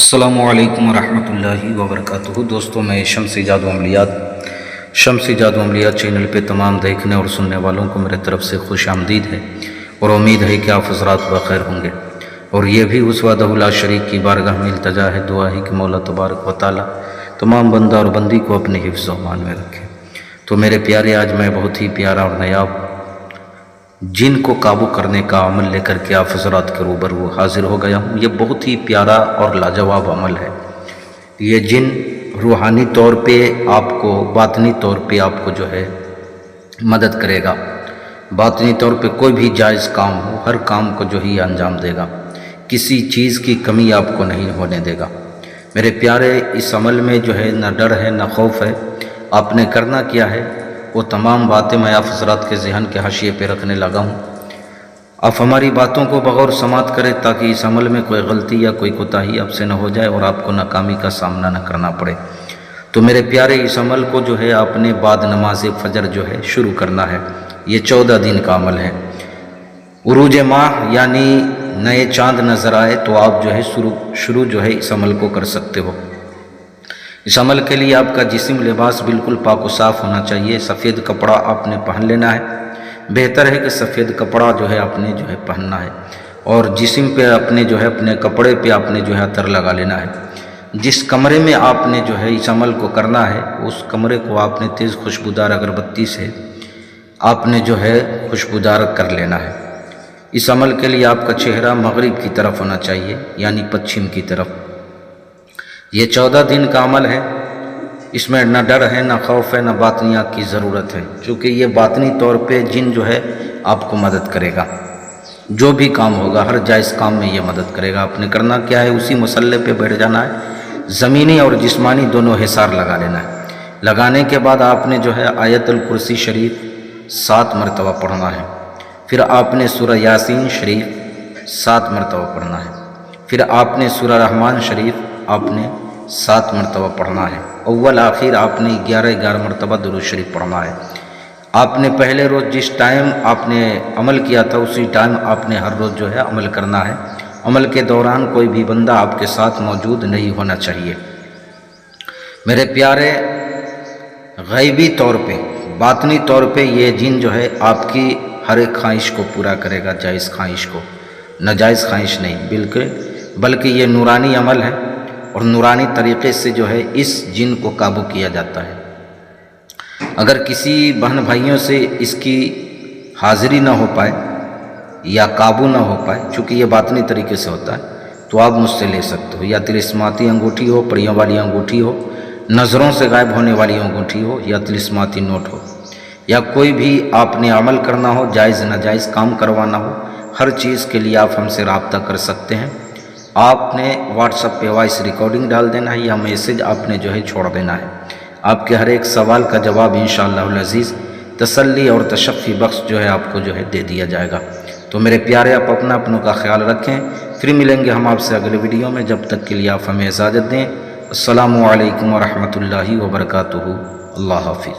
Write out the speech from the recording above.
السلام علیکم ورحمۃ اللہ وبرکاتہ۔ دوستوں، میں شمس ایجاد و عملیات چینل پہ تمام دیکھنے اور سننے والوں کو میرے طرف سے خوش آمدید ہے اور امید ہے کہ آپ حضرات بخیر ہوں گے، اور یہ بھی اس وحدہ لا شریک کی بارگاہ میں التجا ہے، دعا ہے کہ مولا تبارک و تعالی تمام بندہ اور بندی کو اپنے حفظ و امان میں رکھے۔ تو میرے پیارے، آج میں بہت ہی پیارا اور نایاب جن کو قابو کرنے کا عمل لے کر کے آپ حضرات کے روبرو حاضر ہو گیا ہوں۔ یہ بہت ہی پیارا اور لاجواب عمل ہے۔ یہ جن روحانی طور پہ آپ کو، باطنی طور پہ آپ کو جو ہے مدد کرے گا۔ باطنی طور پہ کوئی بھی جائز کام ہو، ہر کام کو جو ہی انجام دے گا، کسی چیز کی کمی آپ کو نہیں ہونے دے گا۔ میرے پیارے، اس عمل میں جو ہے نہ ڈر ہے نہ خوف ہے۔ آپ نے کرنا کیا ہے، وہ تمام باتیں میں آپ حضرات کے ذہن کے حاشیے پہ رکھنے لگا ہوں۔ آپ ہماری باتوں کو بغور سماعت کریں تاکہ اس عمل میں کوئی غلطی یا کوئی کوتاہی آپ سے نہ ہو جائے اور آپ کو ناکامی کا سامنا نہ کرنا پڑے۔ تو میرے پیارے، اس عمل کو جو ہے آپ نے بعد نماز فجر جو ہے شروع کرنا ہے۔ یہ 14 دن کا عمل ہے۔ عروج ماہ یعنی نئے چاند نظر آئے تو آپ جو ہے شروع جو ہے اس عمل کو کر سکتے ہو۔ اس عمل کے لیے آپ کا جسم، لباس بالکل پاک و صاف ہونا چاہیے۔ سفید کپڑا آپ نے پہن لینا ہے۔ بہتر ہے کہ سفید کپڑا جو ہے آپ نے جو ہے پہننا ہے، اور جسم پہ اپنے جو ہے اپنے کپڑے پہ آپ نے جو ہے عطر لگا لینا ہے۔ جس کمرے میں آپ نے جو ہے اس عمل کو کرنا ہے، اس کمرے کو آپ نے تیز خوشبودار اگربتی سے آپ نے جو ہے خوشبودار کر لینا ہے۔ اس عمل کے لیے آپ کا چہرہ مغرب کی طرف ہونا چاہیے، یعنی پچھم کی طرف۔ یہ 14 دن کا عمل ہے۔ اس میں نہ ڈر ہے نہ خوف ہے نہ باطنیات کی ضرورت ہے، چونکہ یہ باطنی طور پہ جن جو ہے آپ کو مدد کرے گا۔ جو بھی کام ہوگا، ہر جائز کام میں یہ مدد کرے گا۔ آپ نے کرنا کیا ہے، اسی مسلح پہ بیٹھ جانا ہے۔ زمینی اور جسمانی دونوں حصار لگا لینا ہے۔ لگانے کے بعد آپ نے جو ہے آیت الکرسی شریف 7 مرتبہ پڑھنا ہے۔ پھر آپ نے سورہ یاسین شریف 7 مرتبہ پڑھنا ہے۔ پھر آپ نے سورہ رحمان شریف آپ نے 7 مرتبہ پڑھنا ہے۔ اول آخر آپ نے 11 مرتبہ درود شریف پڑھنا ہے۔ آپ نے پہلے روز جس ٹائم آپ نے عمل کیا تھا، اسی ٹائم آپ نے ہر روز جو ہے عمل کرنا ہے۔ عمل کے دوران کوئی بھی بندہ آپ کے ساتھ موجود نہیں ہونا چاہیے۔ میرے پیارے، غیبی طور پہ، باطنی طور پہ یہ جن جو ہے آپ کی ہر ایک خواہش کو پورا کرے گا، جائز خواہش کو، ناجائز خواہش نہیں، بلکہ یہ نورانی عمل ہے، اور نورانی طریقے سے جو ہے اس جن کو قابو کیا جاتا ہے۔ اگر کسی بہن بھائیوں سے اس کی حاضری نہ ہو پائے یا قابو نہ ہو پائے، چونکہ یہ باطنی طریقے سے ہوتا ہے، تو آپ مجھ سے لے سکتے ہو۔ یا طلسماتی انگوٹھی ہو، پریوں والی انگوٹھی ہو، نظروں سے غائب ہونے والی انگوٹھی ہو، یا طلسماتی نوٹ ہو، یا کوئی بھی آپ نے عمل کرنا ہو، جائز ناجائز کام کروانا ہو، ہر چیز کے لیے آپ ہم سے رابطہ کر سکتے ہیں۔ آپ نے واٹس ایپ پہ وائس ریکارڈنگ ڈال دینا ہے یا میسج آپ نے جو ہے چھوڑ دینا ہے۔ آپ کے ہر ایک سوال کا جواب انشاءاللہ العزیز تسلی اور تشفی بخش جو ہے آپ کو جو ہے دے دیا جائے گا۔ تو میرے پیارے، آپ اپنوں کا خیال رکھیں۔ پھر ملیں گے ہم آپ سے اگلے ویڈیو میں، جب تک کے لیے آپ ہمیں اجازت دیں۔ السلام علیکم ورحمۃ اللہ وبرکاتہ۔ اللہ حافظ۔